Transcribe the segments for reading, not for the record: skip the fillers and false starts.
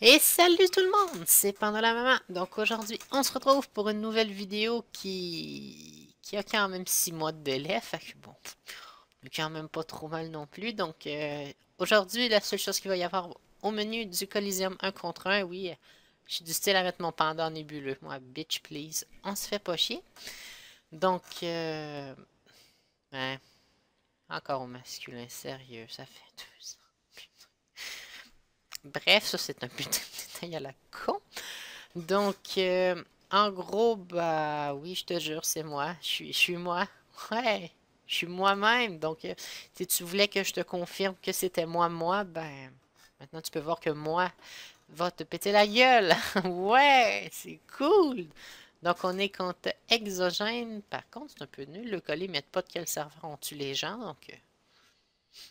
Et salut tout le monde, c'est Panda la Maman. Donc aujourd'hui, on se retrouve pour une nouvelle vidéo qui a quand même 6 mois de délai. Fait que bon, quand même pas trop mal non plus. Donc aujourd'hui, la seule chose qu'il va y avoir au menu du Coliseum 1 contre 1, oui, je suis du style à mettre mon panda en nébuleux. Moi, bitch please, on se fait pas chier. Donc, ouais, encore au masculin, sérieux, ça fait 2 ans. Bref, ça c'est un putain de détail à la con. Donc, en gros, bah oui, je te jure, c'est moi. Je suis moi. Ouais, je suis moi-même. Donc, si tu voulais que je te confirme que c'était moi, ben, maintenant tu peux voir que moi va te péter la gueule. Ouais, c'est cool. Donc, on est contre Exogène. Par contre, c'est un peu nul. Le colis ne met pas de quel serveur on tue les gens. Donc,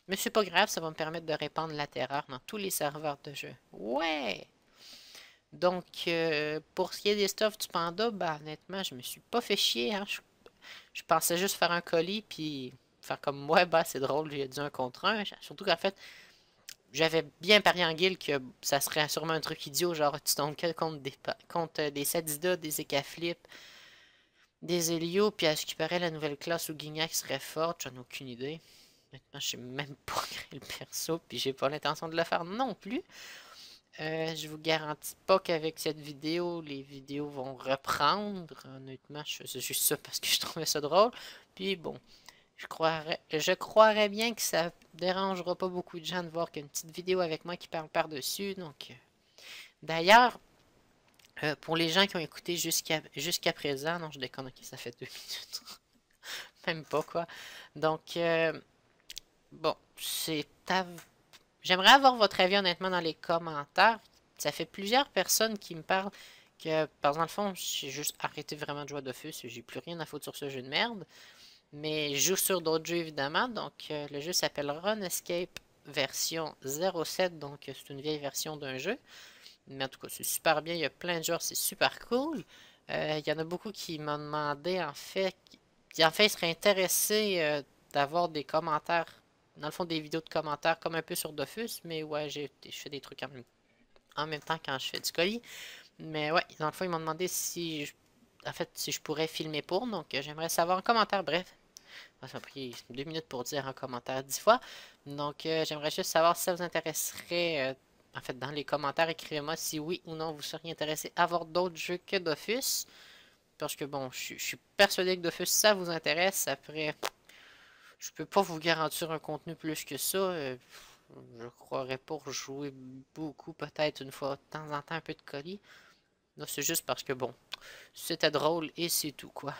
mais c'est pas grave, ça va me permettre de répandre la terreur dans tous les serveurs de jeu. Ouais! Donc, pour ce qui est des stuffs du panda, bah honnêtement, je me suis pas fait chier. Hein. Je pensais juste faire un colis, puis faire comme moi, bah c'est drôle, j'ai dit un contre un. Surtout qu'en fait, j'avais bien parié en guilde que ça serait sûrement un truc idiot, genre tu tombes contre des Sadida, des Ekaflip, des Helio, puis à ce qui paraît, la nouvelle classe ou Guignac serait forte, j'en ai aucune idée. Maintenant, je sais même pas créer le perso, puis j'ai pas l'intention de le faire non plus. Je vous garantis pas qu'avec cette vidéo, les vidéos vont reprendre. Honnêtement, je faisais juste ça parce que je trouvais ça drôle. Puis bon, je croirais bien que ça dérangera pas beaucoup de gens de voir qu'il y a une petite vidéo avec moi qui parle par-dessus. Donc, d'ailleurs, pour les gens qui ont écouté jusqu'à présent, non, je déconne, ok, ça fait 2 minutes. Même pas, quoi. Donc, bon, j'aimerais avoir votre avis honnêtement dans les commentaires. Ça fait plusieurs personnes qui me parlent que, par exemple, dans le fond, j'ai juste arrêté vraiment de jouer à Dofus. J'ai plus rien à foutre sur ce jeu de merde. Mais je joue sur d'autres jeux évidemment. Donc, le jeu s'appelle Run Escape version 07. Donc, c'est une vieille version d'un jeu. Mais en tout cas, c'est super bien. Il y a plein de joueurs, c'est super cool. Il y en a beaucoup qui m'ont demandé, en fait, ils seraient intéressés d'avoir des commentaires, dans le fond, des vidéos de commentaires comme un peu sur Dofus, mais ouais, je fais des trucs en même temps quand je fais du colis. Mais ouais, dans le fond, ils m'ont demandé en fait, si je pourrais filmer pour, donc j'aimerais savoir en commentaire, bref. Ça m'a pris 2 minutes pour dire en commentaire 10 fois. Donc, j'aimerais juste savoir si ça vous intéresserait, en fait, dans les commentaires, écrivez-moi si oui ou non vous seriez intéressé à voir d'autres jeux que Dofus. Parce que bon, je suis persuadé que Dofus, ça vous intéresse. Après, je peux pas vous garantir un contenu plus que ça. Je croirais pas jouer beaucoup, peut-être une fois de temps en temps un peu de colis. Là, c'est juste parce que bon, c'était drôle et c'est tout quoi.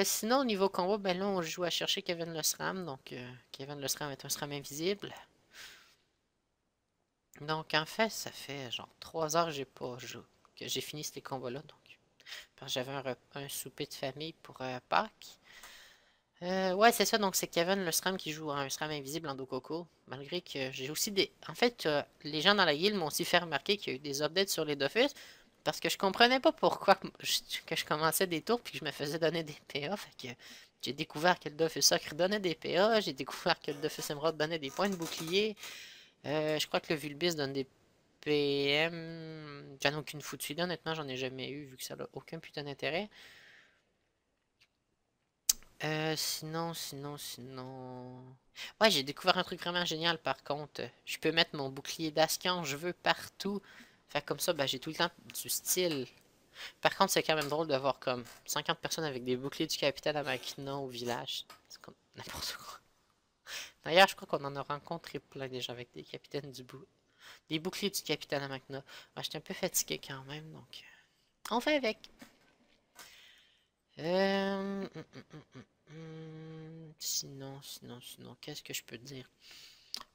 Sinon, au niveau combo, ben là, on joue à chercher Kevin le SRAM. Donc, Kevin le SRAM est un SRAM invisible. Donc, en fait, ça fait genre 3 heures que j'ai pas joué, que j'ai fini ces combats-là. Donc, parce que j'avais un souper de famille pour Pâques. Ouais, c'est ça. Donc, c'est Kevin le SRAM qui joue un SRAM invisible en Dokoko. Malgré que j'ai aussi des. En fait, les gens dans la guilde m'ont aussi fait remarquer qu'il y a eu des updates sur les Dofus. Parce que je comprenais pas pourquoi que je commençais des tours puis que je me faisais donner des PA. Fait que j'ai découvert que le Dofus Sacre donnait des PA. J'ai découvert que le Dofus Emerald donnait des points de bouclier. Je crois que le Vulbis donne des PM. J'en ai aucune foutue idée. Honnêtement, j'en ai jamais eu vu que ça n'a aucun putain d'intérêt. Sinon... Ouais, j'ai découvert un truc vraiment génial par contre. Je peux mettre mon bouclier d'Ascan, je veux partout. Fait comme ça, ben, j'ai tout le temps du style. Par contre, c'est quand même drôle de voir comme 50 personnes avec des boucliers du capitaine Amakina au village. C'est comme n'importe quoi. D'ailleurs, je crois qu'on en a rencontré plein des gens avec des capitaines des boucliers du capitaine Amakina. Ouais, j'étais un peu fatigué quand même, donc on fait avec. Euh... hum, hum, hum, hum. Sinon, qu'est-ce que je peux dire?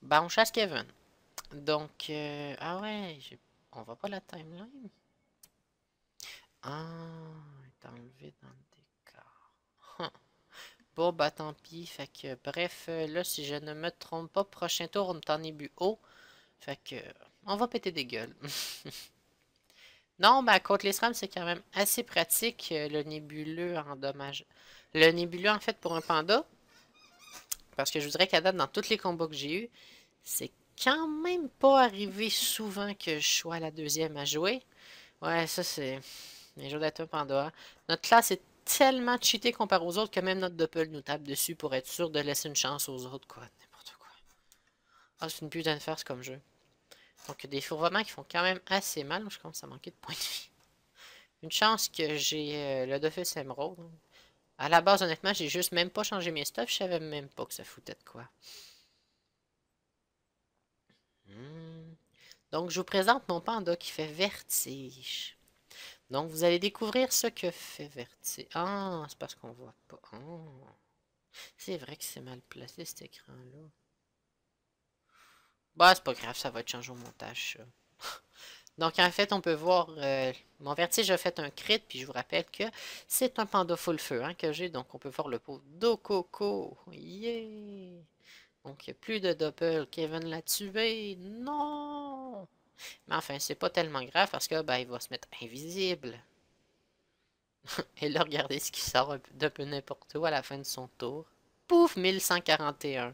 Ben, on chasse Kevin. Donc, ah ouais, on voit pas la timeline. Ah, il est enlevé dans le décor. Bon, bah tant pis. Fait que, bref, là, si je ne me trompe pas, prochain tour, on est en ébu haut. Fait que, on va péter des gueules. Non, bah, contre les SRAM, c'est quand même assez pratique, le nébuleux en dommage. Le nébuleux, en fait, pour un panda, Parce que je vous dirais qu'à date, dans tous les combats que j'ai eus, c'est quand même pas arrivé souvent que je sois la deuxième à jouer. Ouais, ça c'est... Les jeux d'Atom Pandora. Notre classe est tellement cheatée comparé aux autres que même notre doppel nous tape dessus pour être sûr de laisser une chance aux autres, quoi. N'importe quoi. Ah, c'est une putain de farce comme jeu. Donc, des fourvoiements qui font quand même assez mal. Je commence à manquer de points de vie. Une chance que j'ai le Dofus Emerald. À la base, honnêtement, j'ai juste même pas changé mes stuffs. Je savais même pas que ça foutait de quoi. Donc, je vous présente mon panda qui fait vertige. Donc, vous allez découvrir ce que fait vertige. Ah, c'est parce qu'on voit pas. Oh. C'est vrai que c'est mal placé cet écran-là. Bah, c'est pas grave, ça va être changé au montage, ça. Donc, en fait, on peut voir... mon vertige a fait un crit, puis je vous rappelle que c'est un panda full feu hein, que j'ai. Donc, on peut voir le pot d'Okoko. Yeah! Donc, il n'y a plus de doppel. Kevin l'a tué. Non! Mais enfin, c'est pas tellement grave parce que, ben, il va se mettre invisible. Et là, regardez ce qui sort de peu n'importe où à la fin de son tour. Pouf, 1141.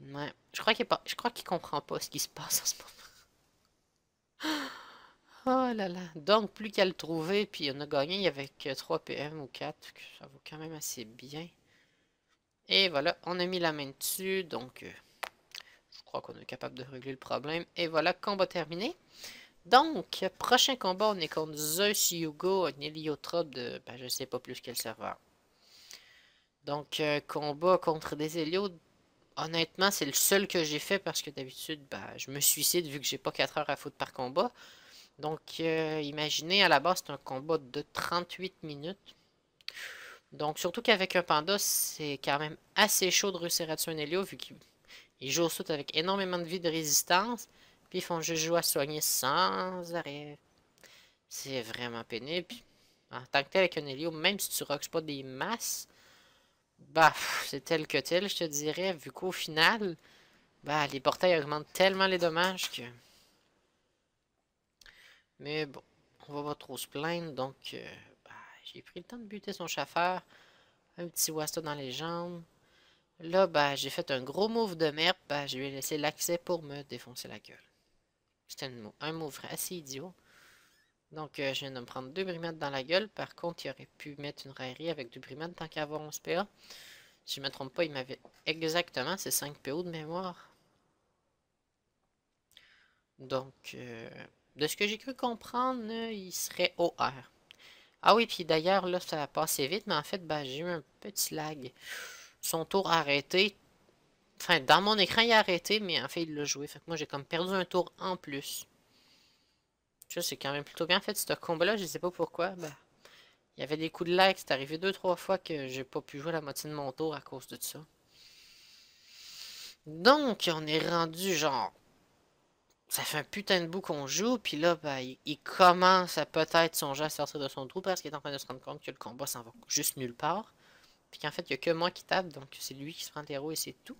Ouais, je crois qu'il comprend pas ce qui se passe en ce moment. Oh là là. Donc, plus qu'à le trouver, puis on a gagné avec 3 PM ou 4. Ça vaut quand même assez bien. Et voilà, on a mis la main dessus, donc je crois qu'on est capable de régler le problème. Et voilà, combat terminé. Donc, prochain combat, on est contre Zeus Hugo, un héliotrope de, ben, je sais pas plus quel serveur. Donc, combat contre des hélios. Honnêtement, c'est le seul que j'ai fait parce que d'habitude, ben, je me suicide vu que j'ai pas 4 heures à foutre par combat. Donc, imaginez, à la base, c'est un combat de 38 minutes. Donc, surtout qu'avec un panda, c'est quand même assez chaud de réussir à tuer un hélio vu qu'il joue au saut avec énormément de vie de résistance. Puis, ils font juste jouer à soigner sans arrêt. C'est vraiment pénible. Puis, en tant que tel, avec un hélio, même si tu rockes pas des masses, bah, c'est tel que tel, je te dirais, vu qu'au final, bah, les portails augmentent tellement les dommages que... Mais bon, on va pas trop se plaindre, donc bah, j'ai pris le temps de buter son chauffeur. Un petit Wasta dans les jambes. Là, bah, j'ai fait un gros move de merde, bah, je lui ai laissé l'accès pour me défoncer la gueule. C'était un move assez idiot. Donc, je viens de me prendre 2 brimades dans la gueule. Par contre, il aurait pu mettre une raillerie avec 2 brimades tant qu'à avoir 11 PA. Si je ne me trompe pas, il m'avait exactement ces 5 PO de mémoire. Donc, de ce que j'ai cru comprendre, il serait OR. Ah oui, puis d'ailleurs, là, ça a passé vite, mais en fait, ben, j'ai eu un petit lag. Son tour arrêté. Enfin, dans mon écran, il a arrêté, mais en fait, il l'a joué. Fait que moi, j'ai comme perdu un tour en plus. Ça, c'est quand même plutôt bien fait, ce combat-là. Je sais pas pourquoi. Ben, il y avait des coups de lag. C'est arrivé 2-3 fois que j'ai pas pu jouer la moitié de mon tour à cause de ça. Donc, on est rendu genre... Ça fait un putain de bout qu'on joue, puis là, ben, il commence à peut-être songer à sortir de son trou parce qu'il est en train de se rendre compte que le combat s'en va juste nulle part. Puis qu'en fait, il n'y a que moi qui tape, donc c'est lui qui se prend l'héros et c'est tout.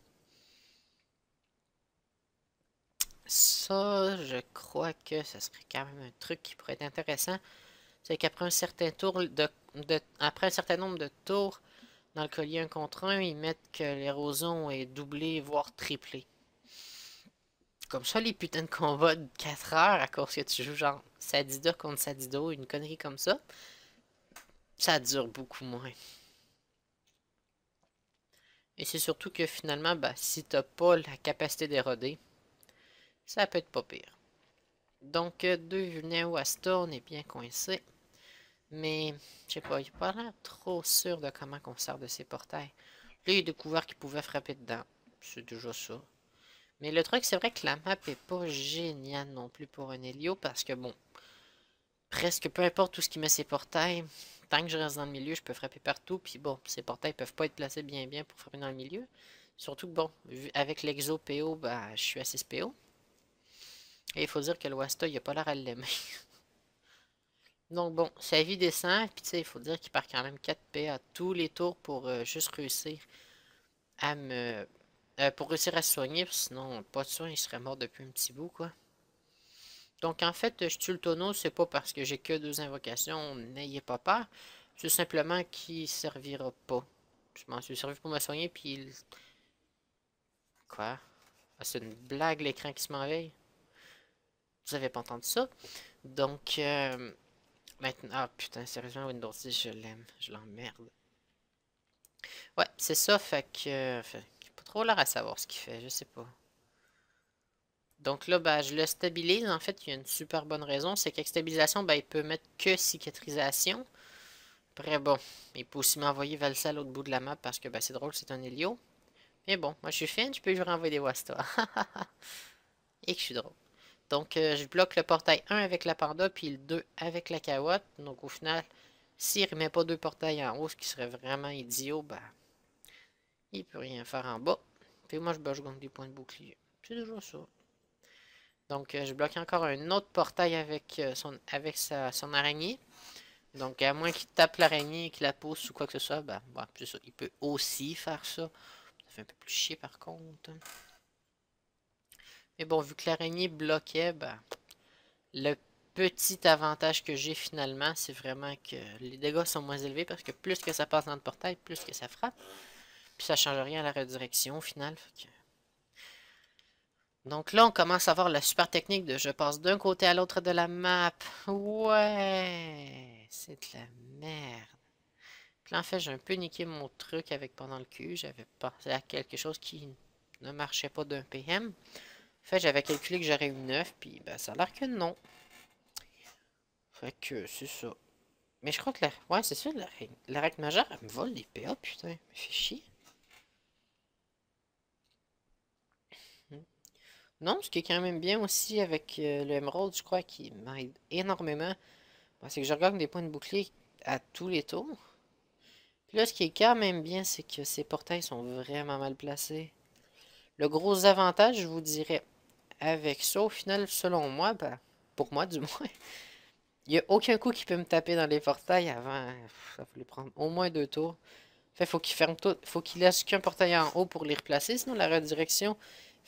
Ça, je crois que ça serait quand même un truc qui pourrait être intéressant. C'est qu'après un certain tour après un certain nombre de tours dans le collier 1 contre 1, ils mettent que l'érosion est doublée, voire triplée. Comme ça, les putains de combats de 4 heures à cause que tu joues genre Sadida contre Sadido, une connerie comme ça dure beaucoup moins. Et c'est surtout que finalement, bah, si t'as pas la capacité d'éroder, ça peut être pas pire. Donc, 2 Néo-Asta, on est bien coincé. Mais, je sais pas, il a pas l'air trop sûr de comment on sort de ces portails. Là, il a découvert qu'il pouvait frapper dedans. C'est déjà ça. Mais le truc, c'est vrai que la map est pas géniale non plus pour un Helio, parce que bon, presque peu importe où ce qui met ses portails, tant que je reste dans le milieu, je peux frapper partout, puis bon, ces portails peuvent pas être placés bien pour frapper dans le milieu. Surtout que bon, avec l'exo PO, bah, je suis à 6 PO. Et il faut dire que le Wasta, il a pas l'air à l'aimer. Donc bon, sa vie descend, puis tu sais, il faut dire qu'il perd quand même 4 P à tous les tours pour juste réussir à me... pour réussir à se soigner, sinon, pas de soin, il serait mort depuis un petit bout, quoi. Donc en fait, je tue le tonneau, c'est pas parce que j'ai que 2 invocations, n'ayez pas peur. C'est simplement qu'il servira pas. Je m'en suis servi pour me soigner, puis Quoi? Ah, c'est une blague l'écran qui se m'enveille? Vous avez pas entendu ça? Donc, maintenant... Ah, putain, sérieusement, Windows 10, je l'aime. Je l'emmerde. Ouais, c'est ça, qu'il a pas trop l'air à savoir ce qu'il fait, je sais pas. Donc là, ben, je le stabilise. En fait, il y a une super bonne raison. C'est qu'avec stabilisation, ben, il peut mettre que cicatrisation. Après, bon, il peut aussi m'envoyer valser à l'autre bout de la map parce que ben, c'est drôle, c'est un Helio. Mais bon, moi je suis fan, je peux lui renvoyer des Wasta. Et que je suis drôle. Donc, je bloque le portail 1 avec la panda, puis le 2 avec la carotte. Donc, au final, s'il ne remet pas deux portails en haut, ce qui serait vraiment idiot, ben, il peut rien faire en bas. Puis moi, je gagne des points de bouclier. C'est déjà ça. Donc, je bloque encore un autre portail avec, son araignée. Donc, à moins qu'il tape l'araignée, qu'il la pousse ou quoi que ce soit, ben, c'est ça. Il peut aussi faire ça. Ça fait un peu plus chier par contre. Mais bon, vu que l'araignée bloquait, ben, le petit avantage que j'ai finalement, c'est vraiment que les dégâts sont moins élevés parce que plus que ça passe dans le portail, plus que ça frappe. Puis ça change rien à la redirection au final. Donc là, on commence à voir la super technique de je passe d'un côté à l'autre de la map. Ouais, c'est de la merde. Puis là, en fait, j'ai un peu niqué mon truc avec pendant le cul. J'avais pensé à quelque chose qui ne marchait pas d'un PM. En fait, j'avais calculé que j'aurais eu 9, puis ben, ça a l'air que non. Fait que c'est ça. Mais je crois que la... Ouais, c'est ça, la règle majeure, elle me vole des PA, putain. Elle me fait chier. Hmm. Non, ce qui est quand même bien aussi avec le Emerald, je crois, qui m'aide énormément, ben, c'est que je regagne des points de bouclier à tous les tours. Puis là, ce qui est quand même bien, c'est que ces portails sont vraiment mal placés. Le gros avantage, je vous dirais, avec ça, au final, selon moi, ben, pour moi du moins, il n'y a aucun coup qui peut me taper dans les portails avant. Ça voulait prendre au moins 2 tours. Fait faut qu'il ferme tout. Faut qu'il laisse qu'un portail en haut pour les replacer, sinon la redirection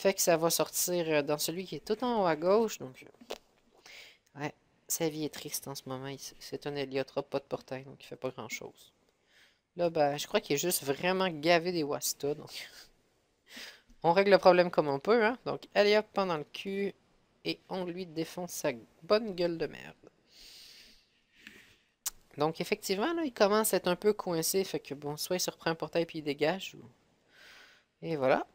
fait que ça va sortir dans celui qui est tout en haut à gauche. Donc, ouais, sa vie est triste en ce moment. C'est un Héliotrope, pas de portail, donc il fait pas grand chose. Là, ben, je crois qu'il est juste vraiment gavé des Wasta. Donc, on règle le problème comme on peut, hein. Donc, allez hop, pendant le cul, et on lui défonce sa bonne gueule de merde. Donc, effectivement, là, il commence à être un peu coincé. Fait que, bon, soit il se reprend un portail puis il dégage. Et voilà.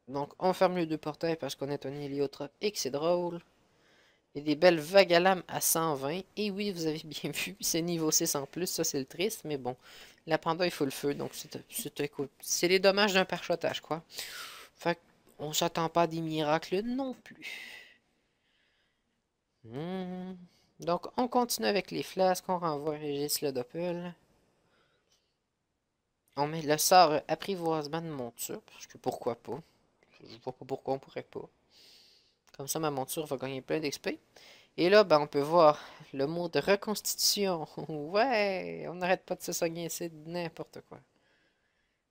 Donc, on ferme les deux portails parce qu'on est un héliotrope et que c'est drôle. Il y a des belles vagues à lame à 120. Et oui, vous avez bien vu, c'est niveau 6 en plus. Ça, c'est le triste. Mais bon, la panda, il faut le feu. Donc, c'est les dommages d'un parchotage, quoi. Fait qu'on s'attend pas à des miracles non plus. Hmm. Donc, on continue avec les flasques. On renvoie Régis le Doppel. On met le sort apprivoisement de monture. Parce que pourquoi pas. Je vois pas pourquoi on pourrait pas. Comme ça, ma monture va gagner plein d'XP. Et là, ben, on peut voir le mot de reconstitution. Ouais, on n'arrête pas de se soigner, c'est n'importe quoi.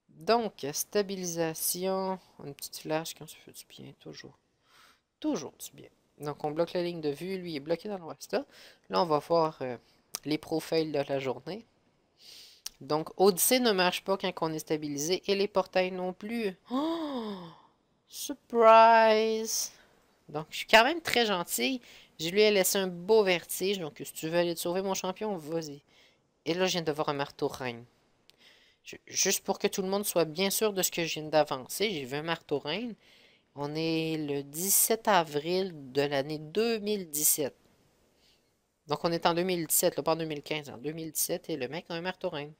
Donc, stabilisation, une petite flash quand ça fait du bien, toujours. Toujours du bien. Donc, on bloque la ligne de vue, lui est bloqué dans le Rasta. Là, on va voir les profiles de la journée. Donc, Odyssée ne marche pas quand on est stabilisé et les portails non plus. Oh! Surprise! Donc, je suis quand même très gentil. Je lui ai laissé un beau vertige. Donc, si tu veux aller te sauver mon champion, vas-y. Et là, je viens de voir un marteau reine. Juste pour que tout le monde soit bien sûr de ce que je viens d'avancer, j'ai vu un marteau reine. On est le 17 avril de l'année 2017. Donc, on est en 2017, là, pas en 2015, en 2017, et le mec a un marteau reine.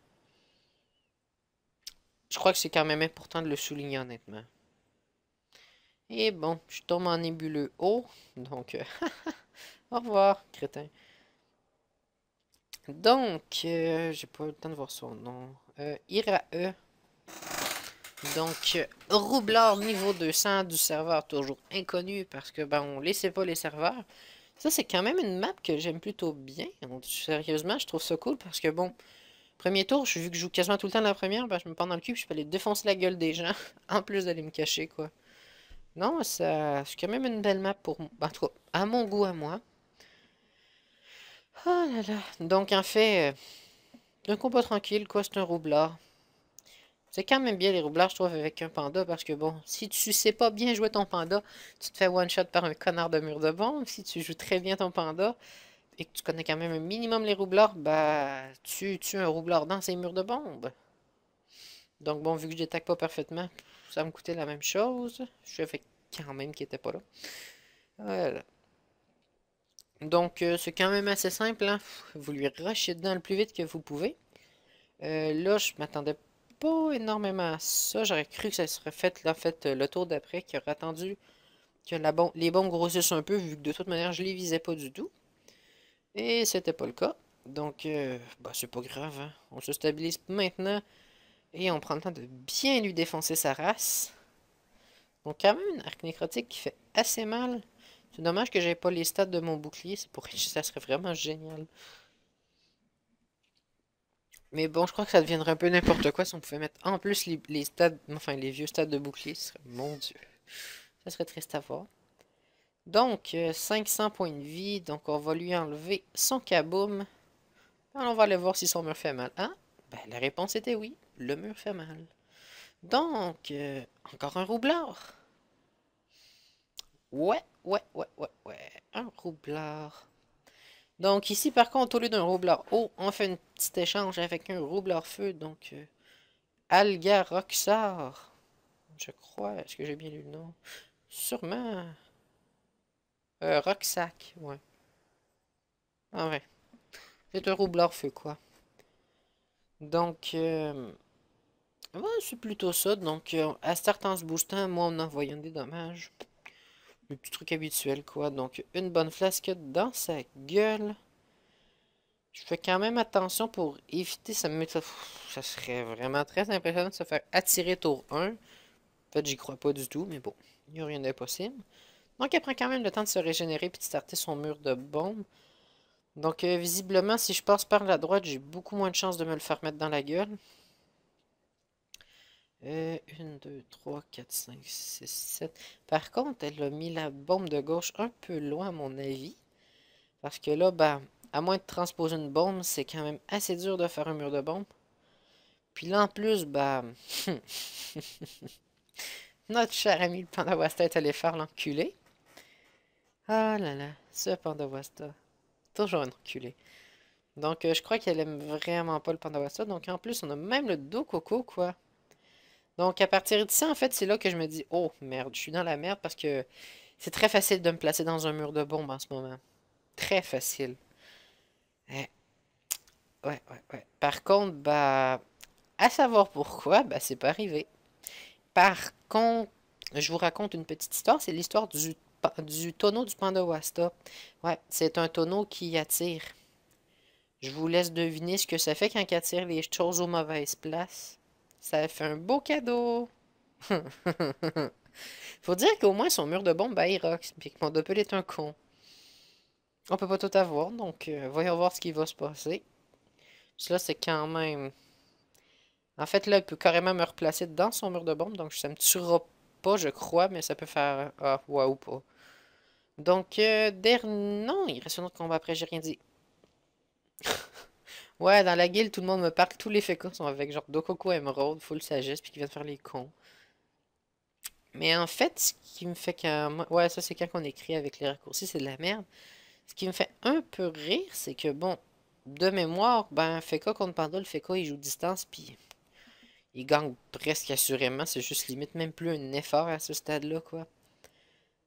Je crois que c'est quand même important de le souligner, honnêtement. Et bon, je tombe en nébuleux haut. Donc, au revoir, crétin. Donc, j'ai pas eu le temps de voir son nom. Irae. Donc, roublard niveau 200 du serveur toujours inconnu parce que, ben, on laissait pas les serveurs. Ça, c'est quand même une map que j'aime plutôt bien. Donc, sérieusement, je trouve ça cool parce que, bon, premier tour, vu que je joue quasiment tout le temps la première, ben, je me prends dans le cul et je peux aller défoncer la gueule des gens en plus d'aller me cacher, quoi. Non, ça, c'est quand même une belle map pour, en tout cas, à mon goût, à moi. Oh là là. Donc, en fait, un combat tranquille, quoi, c'est un roublard. C'est quand même bien les roublards, je trouve, avec un panda, parce que bon, si tu sais pas bien jouer ton panda, tu te fais one-shot par un connard de mur de bombe. Si tu joues très bien ton panda, et que tu connais quand même un minimum les roublards, bah, tu tues un roublard dans ses murs de bombe. Donc bon, vu que je détecte pas parfaitement, ça me coûtait la même chose. Je savais quand même qu'il était pas là. Voilà. Donc, c'est quand même assez simple, hein. Vous lui rushez dedans le plus vite que vous pouvez. Là, je m'attendais pas énormément à ça. J'aurais cru que ça serait fait, là, en fait, le tour d'après, qu'il aurait attendu que les bombes grossissent un peu, vu que de toute manière, je les visais pas du tout. Et c'était pas le cas. Donc, bah, c'est pas grave, hein. On se stabilise maintenant et on prend le temps de bien lui défoncer sa race. Donc, quand même, une arc nécrotique qui fait assez mal. C'est dommage que j'ai pas les stats de mon bouclier. Ça serait vraiment génial. Mais bon, je crois que ça deviendrait un peu n'importe quoi si on pouvait mettre en plus les stades, enfin les vieux stades de bouclier. Mon Dieu, ça serait triste à voir. Donc, 500 points de vie. Donc, on va lui enlever son kaboom. Alors, on va aller voir si son mur fait mal. Hein? Ben, la réponse était oui. Le mur fait mal. Donc, encore un roublard. Ouais. Un roublard. Donc, ici, par contre, au lieu d'un roublard eau, on fait un petit échange avec un roublard feu. Donc, Alga Roxar. Je crois. Est-ce que j'ai bien lu le nom? Sûrement. Roxac, ouais. Ah ouais. C'est un roublard feu, quoi. Donc, ouais, c'est plutôt ça. Donc, à start en se boostant, moi, en envoyant des dommages. Le petit truc habituel, quoi. Donc, une bonne flasquette dans sa gueule. Je fais quand même attention pour éviter, ça serait vraiment très impressionnant de se faire attirer tour 1. En fait, j'y crois pas du tout, mais bon, il n'y a rien d'impossible. Donc, elle prend quand même le temps de se régénérer puis de starter son mur de bombe. Donc, visiblement, si je passe par la droite, j'ai beaucoup moins de chances de me le faire mettre dans la gueule. 1, 2, 3, 4, 5, 6, 7. Par contre, elle a mis la bombe de gauche un peu loin, à mon avis. Parce que là, ben, à moins de transposer une bombe, c'est quand même assez dur de faire un mur de bombe. Puis là, en plus, bah, notre cher ami le Panda Wasta est allé faire l'enculé. Ah là là, ce Panda Wasta. Toujours un enculé. Donc, je crois qu'elle aime vraiment pas le Panda Wasta. Donc, en plus, on a même le dos coco, quoi. Donc, à partir d'ici, en fait, c'est là que je me dis, oh merde, je suis dans la merde parce que c'est très facile de me placer dans un mur de bombe en ce moment. Très facile. Eh, ouais. Par contre, bah, à savoir pourquoi, bah, c'est pas arrivé. Par contre, je vous raconte une petite histoire. C'est l'histoire du tonneau du Panda Wasta. Ouais, c'est un tonneau qui attire. Je vous laisse deviner ce que ça fait quand il attire les choses aux mauvaises places. Ça fait un beau cadeau. Faut dire qu'au moins son mur de bombe, bah, il rock. Puis que mon Doppel est un con. On peut pas tout avoir, donc voyons voir ce qui va se passer. Cela, c'est quand même. En fait, là, il peut carrément me replacer dans son mur de bombe, donc ça me tuera pas, je crois, mais ça peut faire. Ah, ouais, ou pas. Donc, non, il reste un autre combat après, j'ai rien dit. Ouais, dans la guilde, tout le monde me parle, tous les fécaux sont avec genre Dokoko Emerald, full sagesse, puis qui viennent faire les cons. Mais en fait, ce qui me fait quand... Ouais, ça c'est quand on écrit avec les raccourcis, c'est de la merde. Ce qui me fait un peu rire, c'est que bon, de mémoire, ben, Feka contre Panda, le Feka il joue distance, puis il gagne presque assurément, c'est juste limite même plus un effort à ce stade-là, quoi.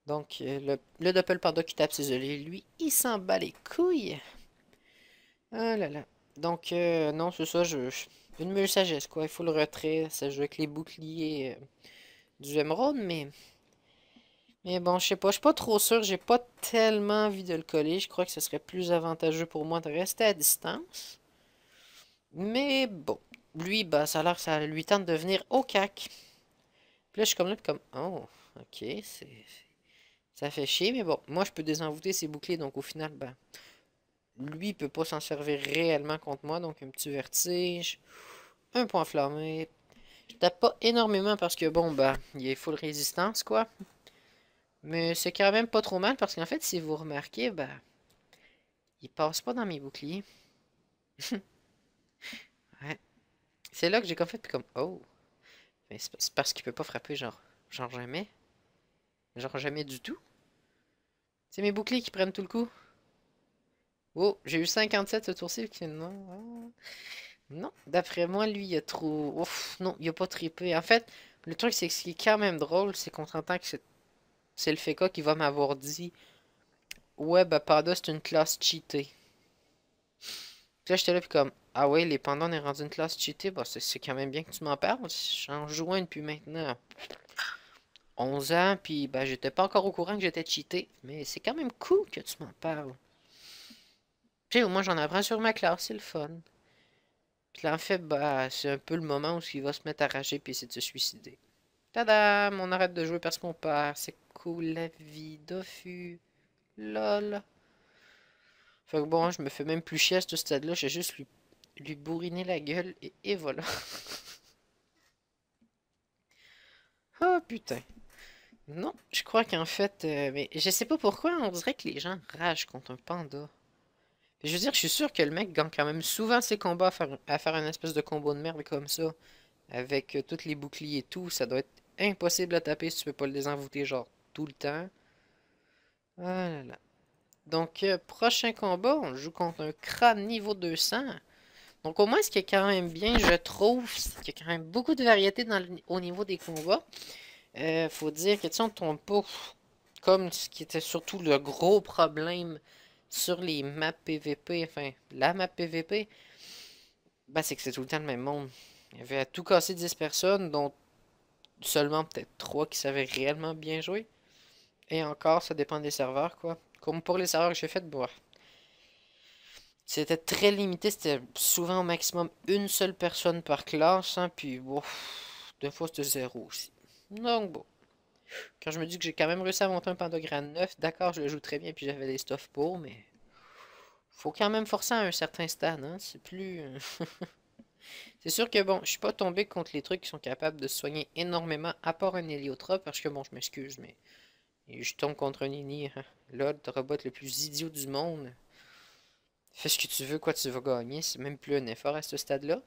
Donc, le Doppel Panda qui tape ses alliés, lui, il s'en bat les couilles. Ah là là. Donc, non, c'est ça, une mule sagesse, quoi. Il faut le retrait, ça joue avec les boucliers du émeraude, mais bon, je sais pas, je suis pas trop sûr, j'ai pas tellement envie de le coller. Je crois que ce serait plus avantageux pour moi de rester à distance. Mais bon, lui, bah, ça a l'air que ça lui tente de venir au cac. Puis là, je suis comme là, puis comme, oh, ok, ça fait chier, mais bon, moi, je peux désenvoûter ses boucliers, donc au final, ben, lui, il peut pas s'en servir réellement contre moi, donc un petit vertige, un point enflammé. Je tape pas énormément parce que, bon, bah, il est full résistance, quoi. Mais c'est quand même pas trop mal parce qu'en fait, si vous remarquez, bah, il passe pas dans mes boucliers. Ouais. C'est là que j'ai comme fait, puis comme, oh. Mais c'est parce qu'il peut pas frapper, genre jamais. Genre jamais du tout. C'est mes boucliers qui prennent tout le coup. Oh, j'ai eu 57 ce tour-ci. Non, non. D'après moi, lui, il a trop... Ouf, non, il a pas trippé. En fait, le truc, c'est que ce qui est quand même drôle, c'est qu'on s'entend que c'est le FK qui va m'avoir dit ouais, bah Panda, c'est une classe cheatée. Puis là, j'étais là, puis comme, ah ouais, les pandas, on est rendu une classe cheatée. Bah, c'est quand même bien que tu m'en parles. J'en joue depuis maintenant 11 ans, puis bah, j'étais pas encore au courant que j'étais cheaté. Mais c'est quand même cool que tu m'en parles. Tu sais, au moins, j'en apprends sur ma classe, c'est le fun. Puis là, en fait, bah, c'est un peu le moment où il va se mettre à rager puis essayer de se suicider. Tadam! On arrête de jouer parce qu'on perd. C'est cool la vie, Dofus. Lol. Fait que bon, je me fais même plus chier à ce stade-là. J'ai juste lui bourriner la gueule et voilà. Oh putain. Non, je crois qu'en fait, mais je sais pas pourquoi, on dirait que les gens ragent contre un panda. Je veux dire, je suis sûr que le mec gagne quand même souvent ses combats à faire une espèce de combo de merde comme ça. Avec tous les boucliers et tout, ça doit être impossible à taper si tu peux pas le désenvoûter genre tout le temps. Ah là là. Donc, prochain combat, on joue contre un crâne niveau 200. Donc, au moins, ce qui est quand même bien, je trouve, c'est qu'il y a quand même beaucoup de variété au niveau des combats. Faut dire que, tu sais, on tombe pas comme ce qui était surtout le gros problème sur les maps PVP, enfin, la map PVP, bah, c'est que c'est tout le temps le même monde. Il y avait à tout casser 10 personnes, dont seulement peut-être 3 qui savaient réellement bien jouer. Et encore, ça dépend des serveurs, quoi. Comme pour les serveurs que j'ai fait, bon, c'était très limité, c'était souvent au maximum une seule personne par classe, hein, puis bon, des fois c'était zéro aussi. Donc bon, quand je me dis que j'ai quand même réussi à monter un Pandagrane 9, d'accord, je le joue très bien, puis j'avais des stuff pour, mais faut quand même forcer à un certain stade, hein, c'est plus... C'est sûr que bon, je suis pas tombé contre les trucs qui sont capables de soigner énormément, à part un héliotrope, parce que bon, je m'excuse, mais je tombe contre un Nini, hein. Là, le robot le plus idiot du monde. Fais ce que tu veux, quoi, tu vas gagner. C'est même plus un effort à ce stade-là.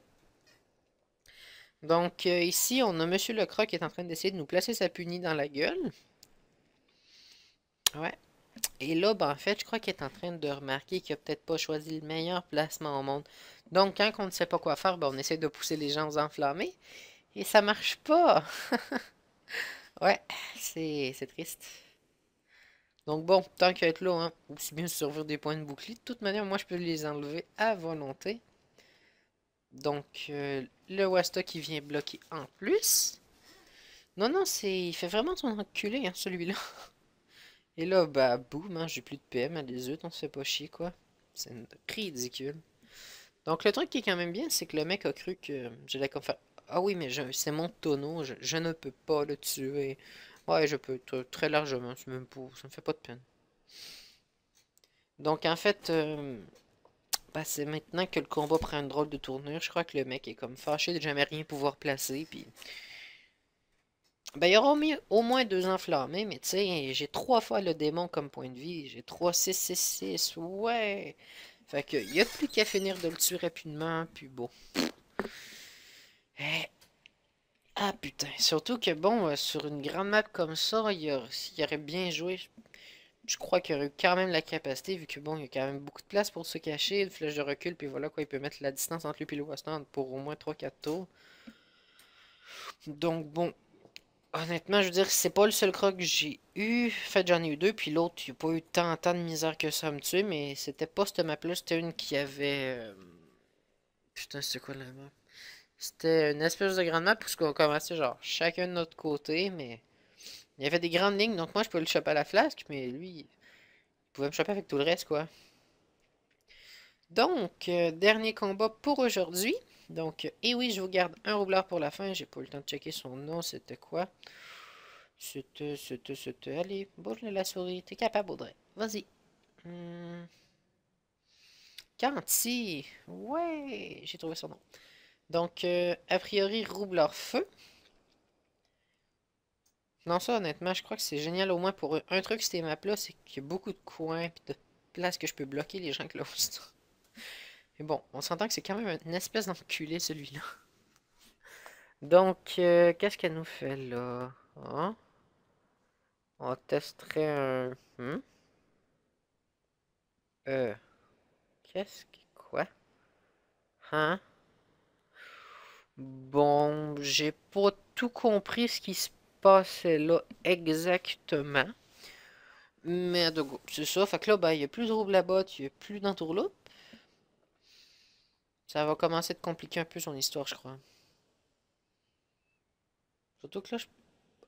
Donc, ici, on a Monsieur Lecroc qui est en train d'essayer de nous placer sa punie dans la gueule. Ouais. Et là, ben, en fait, je crois qu'il est en train de remarquer qu'il a peut-être pas choisi le meilleur placement au monde. Donc, quand on ne sait pas quoi faire, ben, on essaie de pousser les gens aux enflammés. Et ça marche pas. Ouais, c'est triste. Donc bon, tant qu'à être là, hein, aussi bien se servir des points de bouclier. De toute manière, moi, je peux les enlever à volonté. Donc, le Wasta qui vient bloquer en plus. Non, non, il fait vraiment son enculé, hein, celui-là. Et là, bah, boum, hein, j'ai plus de PM à des œufs, on se fait pas chier, quoi. C'est ridicule. Donc, le truc qui est quand même bien, c'est que le mec a cru que j'allais comme faire. Ah oui, mais c'est mon tonneau, je ne peux pas le tuer. Ouais, je peux, très largement, c'est même pas, ça me fait pas de peine. Donc, en fait, bah, c'est maintenant que le combat prend une drôle de tournure. Je crois que le mec est comme fâché de jamais rien pouvoir placer, puis ben, il y aura au moins deux enflammés, mais tu sais, j'ai trois fois le démon comme point de vie. J'ai 3 6 6 6 ouais. Fait que, y a plus qu'à finir de le tuer rapidement, puis bon. Eh, ah putain, surtout que bon, sur une grande map comme ça, il aurait bien joué. Je crois qu'il aurait eu quand même la capacité, vu que bon, il y a quand même beaucoup de place pour se cacher, une flèche de recul, puis voilà quoi, il peut mettre la distance entre lui et le Westland pour au moins 3 4 tours. Donc bon, honnêtement, je veux dire, c'est pas le seul croc que j'ai eu. En fait, j'en ai eu deux, puis l'autre, il a pas eu tant de misère que ça à me tuer, mais c'était pas cette map-là, c'était une qui avait... Putain, c'était quoi la map? C'était une espèce de grande map, puisqu'on commençait genre chacun de notre côté, mais... Il y avait des grandes lignes, donc moi je pouvais le choper à la flasque, mais lui, il pouvait me choper avec tout le reste, quoi. Donc, dernier combat pour aujourd'hui. Donc, et oui, je vous garde un roublard pour la fin, j'ai pas eu le temps de checker son nom, c'était quoi? C'était. Allez, bouge la souris. T'es capable, Audrey. Vas-y. Hmm. Canty. Ouais, j'ai trouvé son nom. Donc, a priori, roublard feu. Non, ça, honnêtement, je crois que c'est génial au moins pour eux. Un truc, ces maps-là, c'est qu'il y a beaucoup de coins et de places que je peux bloquer les gens close. Mais bon, on s'entend que c'est quand même une espèce d'enculé, celui-là. Donc, qu'est-ce qu'elle nous fait là? Hein? On testerait un... Euh, qu'est-ce que... Quoi? Hein? Bon, j'ai pas tout compris ce qui se passait là exactement. Mais c'est ça. Fait que là, ben, il y a plus de rouble à botte, il y a plus d'entourloupe. Ça va commencer de compliquer un peu son histoire, je crois. Surtout que là, je...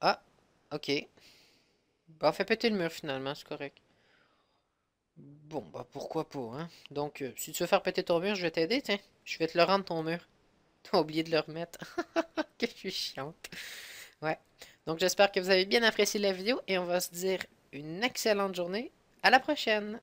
Ah, ok. Bah, on fait péter le mur finalement, c'est correct. Bon, bah pourquoi pas, hein. Donc, si tu veux faire péter ton mur, je vais t'aider, tiens. Je vais te le rendre ton mur. T'as oublié de le remettre. Que je suis chiante. Ouais. Donc, j'espère que vous avez bien apprécié la vidéo et on va se dire une excellente journée. À la prochaine!